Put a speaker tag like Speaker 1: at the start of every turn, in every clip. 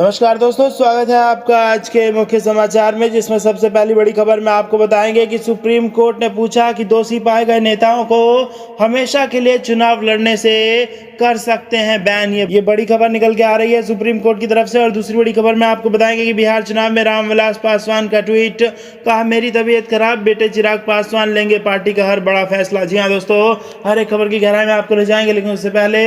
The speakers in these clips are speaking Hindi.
Speaker 1: नमस्कार दोस्तों, स्वागत है आपका आज के मुख्य समाचार में, जिसमें सबसे पहली बड़ी खबर में आपको बताएंगे कि सुप्रीम कोर्ट ने पूछा कि दोषी पाए गए नेताओं को हमेशा के लिए चुनाव लड़ने से कर सकते हैं बैन। ये बड़ी खबर निकल के आ रही है सुप्रीम कोर्ट की तरफ से। और दूसरी बड़ी खबर में आपको बताएंगे कि बिहार चुनाव में रामविलास पासवान का ट्वीट, कहा मेरी तबीयत खराब, बेटे चिराग पासवान लेंगे पार्टी का हर बड़ा फैसला। जी हाँ दोस्तों, हर एक खबर की गहराई में आपको ले जाएंगे, लेकिन उससे पहले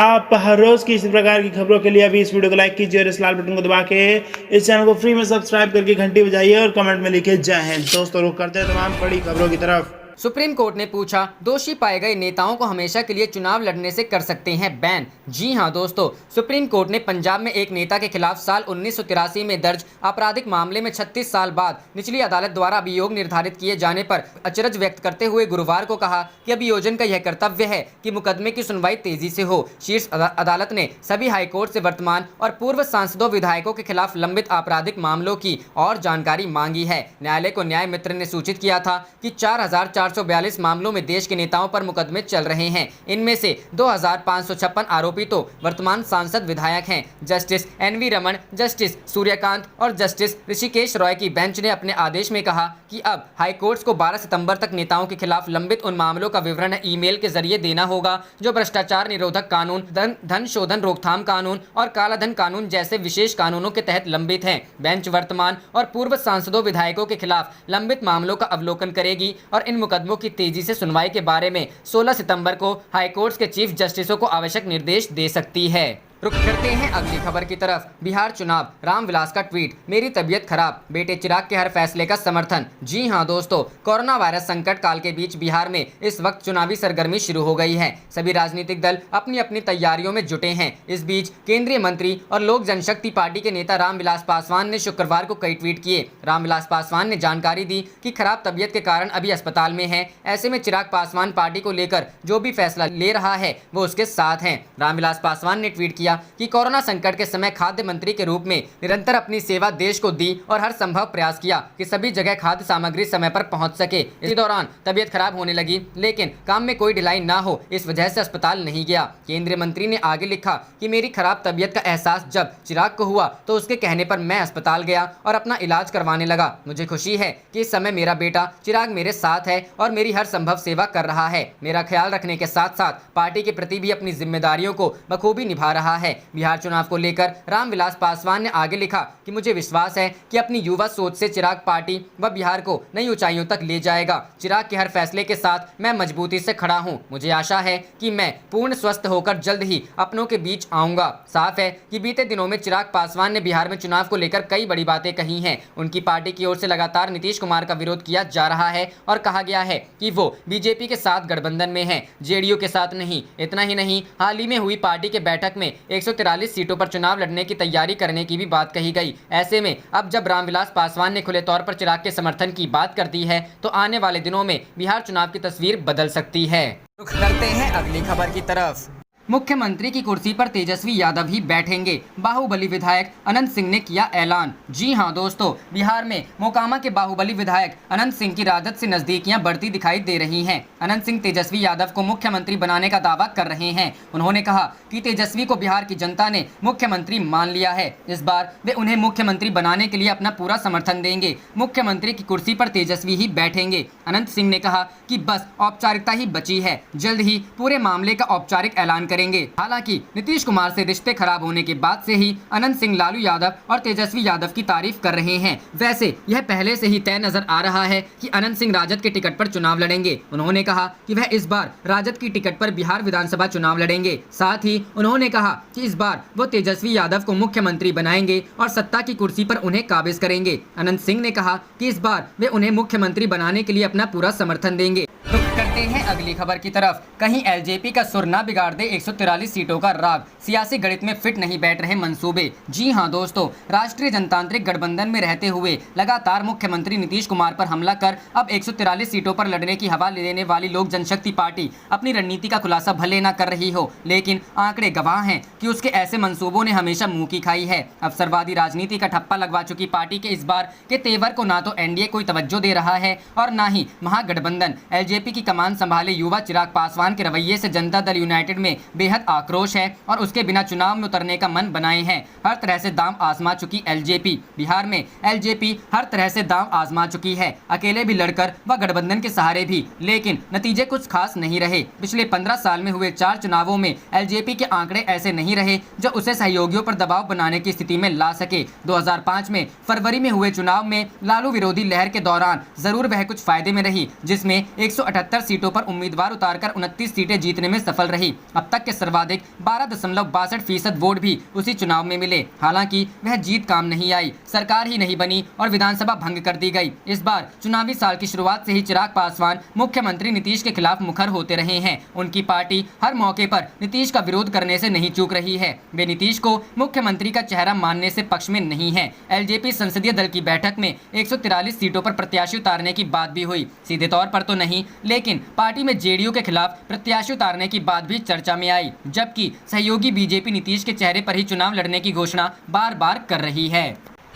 Speaker 1: आप हर रोज की इसी प्रकार की खबरों के लिए अभी इस वीडियो को लाइक कीजिए और इस लाल बटन को दबा के इस चैनल को फ्री में सब्सक्राइब करके घंटी बजाइए और कमेंट में लिखे जय हिंद। दोस्तों, रुक करते हैं तमाम बड़ी खबरों की तरफ।
Speaker 2: सुप्रीम कोर्ट ने पूछा, दोषी पाए गए नेताओं को हमेशा के लिए चुनाव लड़ने से कर सकते हैं बैन। जी हां दोस्तों, सुप्रीम कोर्ट ने पंजाब में एक नेता के खिलाफ साल 1983 में दर्ज आपराधिक मामले में 36 साल बाद निचली अदालत द्वारा अभियोग निर्धारित किए जाने पर अचरज व्यक्त करते हुए गुरुवार को कहा कि अभियोजन का यह कर्तव्य है कि मुकदमे की सुनवाई तेजी से हो। शीर्ष अदालत ने सभी हाईकोर्ट से वर्तमान और पूर्व सांसदों विधायकों के खिलाफ लंबित आपराधिक मामलों की और जानकारी मांगी है। न्यायालय को न्याय मित्र ने सूचित किया था कि 4,442 मामलों में देश के नेताओं पर मुकदमे चल रहे हैं। इनमें से 2,556 आरोपी तो वर्तमान सांसद विधायक हैं। Justice NV. Raman, justice Suryakant और जस्टिस ऋषिकेश रॉय की बेंच ने अपने आदेश में कहा कि अब हाईकोर्ट्स को 12 सितंबर तक नेताओं के खिलाफ लंबित उन मामलों का विवरण ईमेल के जरिए देना होगा जो भ्रष्टाचार निरोधक कानून, धन शोधन रोकथाम कानून और कालाधन कानून जैसे विशेष कानूनों के तहत लंबित हैं। बेंच वर्तमान और पूर्व सांसदों विधायकों के खिलाफ लंबित मामलों का अवलोकन करेगी और इन मुकदमों की तेजी से सुनवाई के बारे में 16 सितंबर को हाईकोर्ट के चीफ जस्टिसों को आवश्यक निर्देश दे सकती है। रुक करते हैं अगली खबर की तरफ। बिहार चुनाव, रामविलास का ट्वीट, मेरी तबीयत खराब, बेटे चिराग के हर फैसले का समर्थन। जी हां दोस्तों, कोरोना वायरस संकट काल के बीच बिहार में इस वक्त चुनावी सरगर्मी शुरू हो गई है। सभी राजनीतिक दल अपनी अपनी तैयारियों में जुटे हैं। इस बीच केंद्रीय मंत्री और लोक जनशक्ति पार्टी के नेता रामविलास पासवान ने शुक्रवार को कई ट्वीट किए। रामविलास पासवान ने जानकारी दी कि खराब तबीयत के कारण अभी अस्पताल में है। ऐसे में चिराग पासवान पार्टी को लेकर जो भी फैसला ले रहा है वो उसके साथ हैं। रामविलास पासवान ने ट्वीट किया कि कोरोना संकट के समय खाद्य मंत्री के रूप में निरंतर अपनी सेवा देश को दी और हर संभव प्रयास किया कि सभी जगह खाद्य सामग्री समय पर पहुंच सके। इसी दौरान तबीयत खराब होने लगी, लेकिन काम में कोई ढिलाई ना हो इस वजह से अस्पताल नहीं गया। केंद्रीय मंत्री ने आगे लिखा कि मेरी खराब तबीयत का एहसास जब चिराग को हुआ तो उसके कहने पर मैं अस्पताल गया और अपना इलाज करवाने लगा। मुझे खुशी है कि इस समय मेरा बेटा चिराग मेरे साथ है और मेरी हर संभव सेवा कर रहा है। मेरा ख्याल रखने के साथ साथ पार्टी के प्रति भी अपनी जिम्मेदारियों को बखूबी निभा रहा है। बिहार चुनाव को लेकर रामविलास पासवान ने आगे लिखा कि मुझे विश्वास है कि अपनी युवा सोच से चिराग पार्टी व बिहार को नई ऊंचाइयों तक ले जाएगा। चिराग के हर फैसले के साथ मैं मजबूती से खड़ा हूं। मुझे आशा है कि मैं पूर्ण स्वस्थ होकर जल्द ही अपनों के बीच आऊंगा। साफ है कि बीते दिनों में चिराग पासवान ने बिहार में चुनाव को लेकर कई बड़ी बातें कही हैं। उनकी पार्टी की ओर से लगातार नीतीश कुमार का विरोध किया जा रहा है और कहा गया है कि वो बीजेपी के साथ गठबंधन में है, जेडीयू के साथ नहीं। इतना ही नहीं, हाल ही में हुई पार्टी के बैठक में 143 सीटों पर चुनाव लड़ने की तैयारी करने की भी बात कही गई। ऐसे में अब जब रामविलास पासवान ने खुले तौर पर चिराग के समर्थन की बात कर दी है तो आने वाले दिनों में बिहार चुनाव की तस्वीर बदल सकती है। रुख करते हैं अगली खबर की तरफ। मुख्यमंत्री की कुर्सी पर तेजस्वी यादव ही बैठेंगे, बाहुबली विधायक अनंत सिंह ने किया ऐलान। जी हां दोस्तों, बिहार में मोकामा के बाहुबली विधायक अनंत सिंह की राजद से नजदीकियां बढ़ती दिखाई दे रही हैं। अनंत सिंह तेजस्वी यादव को मुख्यमंत्री बनाने का दावा कर रहे हैं। उन्होंने कहा कि तेजस्वी को बिहार की जनता ने मुख्यमंत्री मान लिया है। इस बार वे उन्हें मुख्यमंत्री बनाने के लिए अपना पूरा समर्थन देंगे। मुख्यमंत्री की कुर्सी पर तेजस्वी ही बैठेंगे। अनंत सिंह ने कहा कि बस औपचारिकता ही बची है, जल्द ही पूरे मामले का औपचारिक ऐलान करेंगे। हालांकि नीतीश कुमार से रिश्ते खराब होने के बाद से ही अनंत सिंह लालू यादव और तेजस्वी यादव की तारीफ कर रहे हैं। वैसे यह पहले से ही तय नजर आ रहा है कि अनंत सिंह राजद के टिकट पर चुनाव लड़ेंगे। उन्होंने कहा कि वह इस बार राजद की टिकट पर बिहार विधानसभा चुनाव लड़ेंगे। साथ ही उन्होंने कहा कि इस बार वो तेजस्वी यादव को मुख्यमंत्री बनाएंगे और सत्ता की कुर्सी पर उन्हें काबिज करेंगे। अनंत सिंह ने कहा कि इस बार वे उन्हें मुख्यमंत्री बनाने के लिए अपना पूरा समर्थन देंगे। करते हैं अगली खबर की तरफ। कहीं एलजेपी का सुर ना बिगाड़ दे 143 सीटों का राग, सियासी गणित में फिट नहीं बैठ रहे मंसूबे। जी हां दोस्तों, राष्ट्रीय जनतांत्रिक गठबंधन में रहते हुए लगातार मुख्यमंत्री नीतीश कुमार पर हमला कर अब 143 सीटों पर लड़ने की हवा लेने वाली लोक जनशक्ति पार्टी अपनी रणनीति का खुलासा भले न कर रही हो, लेकिन आंकड़े गवाह हैं कि उसके ऐसे मंसूबों ने हमेशा मुंह की खाई है। अवसरवादी राजनीति का ठप्पा लगवा चुकी पार्टी के इस बार के तेवर को ना तो एनडीए कोई तवज्जो दे रहा है और ना ही महागठबंधन एलजेपी की कमान संभाले युवा चिराग पासवान के रवैये से जनता दल यूनाइटेड में बेहद आक्रोश है और उसके बिना चुनाव में उतरने का मन बनाए हैं। हर तरह से दांव आजमा चुकी एलजेपी। बिहार में एलजेपी हर तरह से दांव आजमा चुकी है, अकेले भी लड़कर व गठबंधन के सहारे भी, लेकिन नतीजे कुछ खास नहीं रहे। पिछले 15 साल में हुए 4 चुनावों में एलजेपी के आंकड़े ऐसे नहीं रहे जो उसे सहयोगियों पर दबाव बनाने की स्थिति में ला सके। 2005 में फरवरी में हुए चुनाव में लालू विरोधी लहर के दौरान जरूर वह कुछ फायदे में रही, जिसमें 178 सीटों पर उम्मीदवार उतारकर 29 सीटें जीतने में सफल रही। अब तक के सर्वाधिक 12.62% वोट भी उसी चुनाव में मिले। हालांकि वह जीत काम नहीं आई, सरकार ही नहीं बनी और विधानसभा भंग कर दी गई। इस बार चुनावी साल की शुरुआत से ही चिराग पासवान मुख्यमंत्री नीतीश के खिलाफ मुखर होते रहे हैं। उनकी पार्टी हर मौके पर नीतीश का विरोध करने से नहीं चूक रही है। वे नीतीश को मुख्यमंत्री का चेहरा मानने से पक्ष में नहीं है। एलजेपी संसदीय दल की बैठक में 143 सीटों पर प्रत्याशी उतारने की बात भी हुई। सीधे तौर पर तो नहीं, लेकिन पार्टी में जेडीयू के खिलाफ प्रत्याशी उतारने की बात भी चर्चा में आई, जबकि सहयोगी बीजेपी नीतीश के चेहरे पर ही चुनाव लड़ने की घोषणा बार बार कर रही है।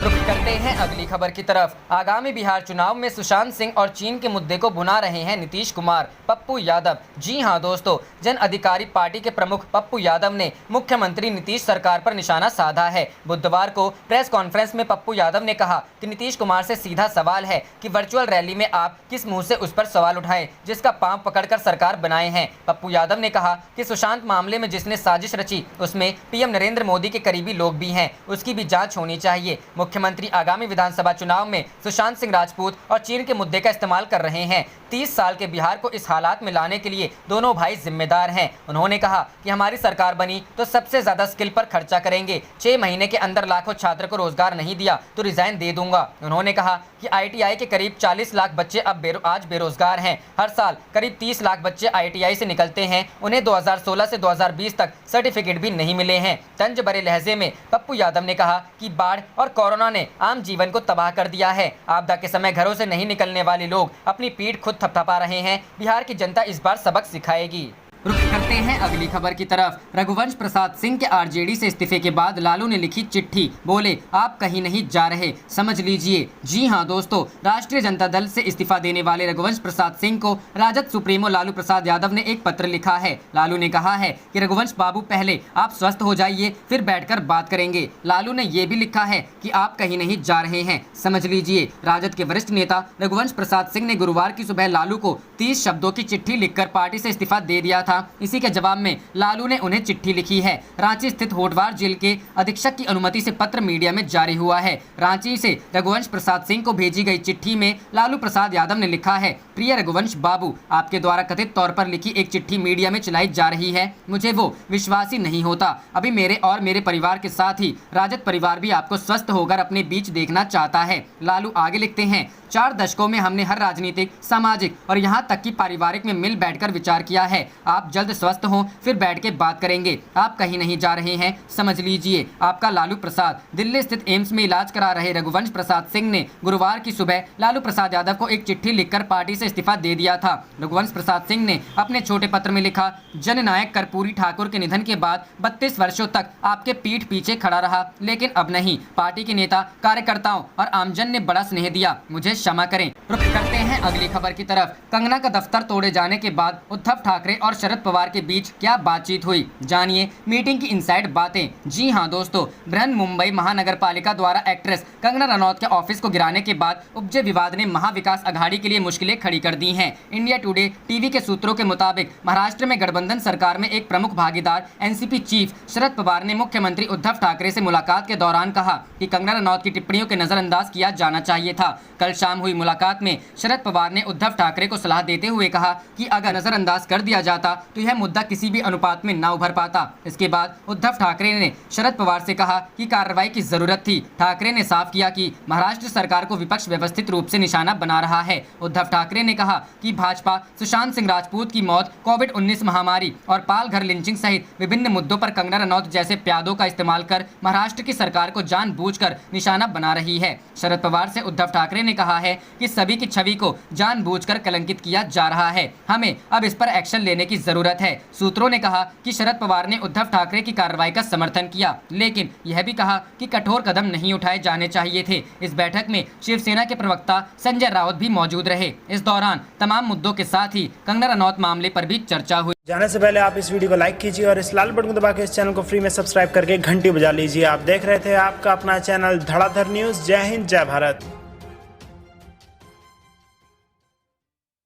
Speaker 2: रुख करते हैं अगली खबर की तरफ। आगामी बिहार चुनाव में सुशांत सिंह और चीन के मुद्दे को भुना रहे हैं नीतीश कुमार, पप्पू यादव। जी हां दोस्तों, जन अधिकारी पार्टी के प्रमुख पप्पू यादव ने मुख्यमंत्री नीतीश सरकार पर निशाना साधा है। बुधवार को प्रेस कॉन्फ्रेंस में पप्पू यादव ने कहा कि नीतीश कुमार से सीधा सवाल है कि वर्चुअल रैली में आप किस मुंह से उस पर सवाल उठाए जिसका पांव पकड़कर सरकार बनाए हैं। पप्पू यादव ने कहा कि सुशांत मामले में जिसने साजिश रची उसमें पीएम नरेंद्र मोदी के करीबी लोग भी हैं, उसकी भी जांच होनी चाहिए। मुख्यमंत्री आगामी विधानसभा चुनाव में सुशांत सिंह राजपूत और चीन के मुद्दे का इस्तेमाल कर रहे हैं। 30 साल के बिहार को इस हालात में लाने के लिए दोनों भाई जिम्मेदार हैं। उन्होंने कहा कि हमारी सरकार बनी तो सबसे ज्यादा स्किल पर खर्चा करेंगे। 6 महीने के अंदर लाखों छात्र को रोजगार नहीं दिया तो रिजाइन दे दूंगा। उन्होंने कहा कि आईटीआई के करीब 40 लाख बच्चे अब आज बेरोजगार हैं। हर साल करीब 30 लाख बच्चे आईटीआई से निकलते हैं, उन्हें 2016 से 2020 तक सर्टिफिकेट भी नहीं मिले हैं। तंज भरे लहजे में पप्पू यादव ने कहा कि बाढ़ और कोरोना ने आम जीवन को तबाह कर दिया है। आपदा के समय घरों से नहीं निकलने वाले लोग अपनी पीठ खुद थपथपा रहे हैं। बिहार की जनता इस बार सबक सिखाएगी। रुख करते हैं अगली खबर की तरफ। रघुवंश प्रसाद सिंह के आरजेडी से इस्तीफे के बाद लालू ने लिखी चिट्ठी, बोले आप कहीं नहीं जा रहे, समझ लीजिए। जी हां दोस्तों, राष्ट्रीय जनता दल से इस्तीफा देने वाले रघुवंश प्रसाद सिंह को राजद सुप्रीमो लालू प्रसाद यादव ने एक पत्र लिखा है। लालू ने कहा है कि रघुवंश बाबू पहले आप स्वस्थ हो जाइए, फिर बैठकर बात करेंगे। लालू ने यह भी लिखा है कि आप कहीं नहीं जा रहे हैं, समझ लीजिए। राजद के वरिष्ठ नेता रघुवंश प्रसाद सिंह ने गुरुवार की सुबह लालू को 30 शब्दों की चिट्ठी लिखकर पार्टी से इस्तीफा दे दिया था। इसी के जवाब में लालू ने उन्हें चिट्ठी लिखी है। रांची स्थित होटवार जेल के अधीक्षक की अनुमति से पत्र मीडिया में जारी हुआ है। रांची से रघुवंश प्रसाद सिंह को भेजी गई चिट्ठी में लालू प्रसाद यादव ने लिखा है, प्रिय रघुवंश बाबू, आपके द्वारा कथित तौर पर लिखी एक चिट्ठी मीडिया में चलाई जा रही है, मुझे वो विश्वास ही नहीं होता। अभी मेरे और मेरे परिवार के साथ ही राजद परिवार भी आपको स्वस्थ होकर अपने बीच देखना चाहता है। लालू आगे लिखते हैं, 4 दशकों में हमने हर राजनीतिक, सामाजिक और यहाँ तक कि पारिवारिक में मिल बैठकर विचार किया है। आप जल्द स्वस्थ हों, फिर बैठ के बात करेंगे। आप कहीं नहीं जा रहे हैं, समझ लीजिए। आपका लालू प्रसाद। दिल्ली स्थित एम्स में इलाज करा रहे रघुवंश प्रसाद सिंह ने गुरुवार की सुबह लालू प्रसाद यादव को एक चिट्ठी लिखकर पार्टी से इस्तीफा दे दिया था। रघुवंश प्रसाद सिंह ने अपने छोटे पत्र में लिखा, जननायक कर्पूरी ठाकुर के निधन के बाद 32 वर्षों तक आपके पीठ पीछे खड़ा रहा, लेकिन अब नहीं। पार्टी के नेता, कार्यकर्ताओं और आमजन ने बड़ा स्नेह दिया, मुझे क्षमा करें। रुख करते हैं अगली खबर की तरफ। कंगना का दफ्तर तोड़े जाने के बाद उद्धव ठाकरे और शरद पवार के बीच क्या बातचीत हुई, जानिए मीटिंग की इनसाइड बातें। जी हां दोस्तों, बृहन मुंबई महानगर पालिका द्वारा एक्ट्रेस कंगना रनौत के ऑफिस को गिराने के बाद उपजे विवाद ने महाविकास अघाड़ी के लिए मुश्किलें खड़ी कर दी हैं। इंडिया टुडे टीवी के सूत्रों के मुताबिक महाराष्ट्र में गठबंधन सरकार में एक प्रमुख भागीदार एनसीपी चीफ शरद पवार ने मुख्यमंत्री उद्धव ठाकरे से मुलाकात के दौरान कहा कि कंगना रनौत की टिप्पणियों के नजरअंदाज किया जाना चाहिए था। कल शाम हुई मुलाकात में शरद पवार ने उद्धव ठाकरे को सलाह देते हुए कहा कि अगर नजरअंदाज कर दिया जाता तो यह मुद्दा किसी भी अनुपात में ना उभर पाता। इसके बाद उद्धव ठाकरे ने शरद पवार से कहा कि कार्रवाई की जरूरत थी। ठाकरे ने साफ किया कि महाराष्ट्र सरकार को विपक्ष व्यवस्थित रूप से निशाना बना रहा है। उद्धव ठाकरे ने कहा कि भाजपा सुशांत सिंह राजपूत की मौत, कोविड-19 महामारी और पालघर लिंचिंग सहित विभिन्न मुद्दों पर कंगना रनौत जैसे प्यादों का इस्तेमाल कर महाराष्ट्र की सरकार को जानबूझकर निशाना बना रही है। शरद पवार से उद्धव ठाकरे ने कहा है कि सभी की छवि को जानबूझकर कलंकित किया जा रहा है, हमें अब इस पर एक्शन लेने की जरूरत है। सूत्रों ने कहा कि शरद पवार ने उद्धव ठाकरे की कार्रवाई का समर्थन किया, लेकिन यह भी कहा कि कठोर कदम नहीं उठाए जाने चाहिए थे। इस बैठक में शिवसेना के प्रवक्ता संजय राउत भी मौजूद रहे। इस दौरान तमाम मुद्दों के साथ ही कंगना रनौत मामले पर भी चर्चा हुई।
Speaker 1: जाने से पहले आप इस वीडियो को लाइक कीजिए और इस लाल बटन को दबा के इस चैनल को फ्री में सब्सक्राइब करके घंटी बजा लीजिए। आप देख रहे थे आपका अपना चैनल धड़ाधड़ न्यूज। जय हिंद, जय भारत।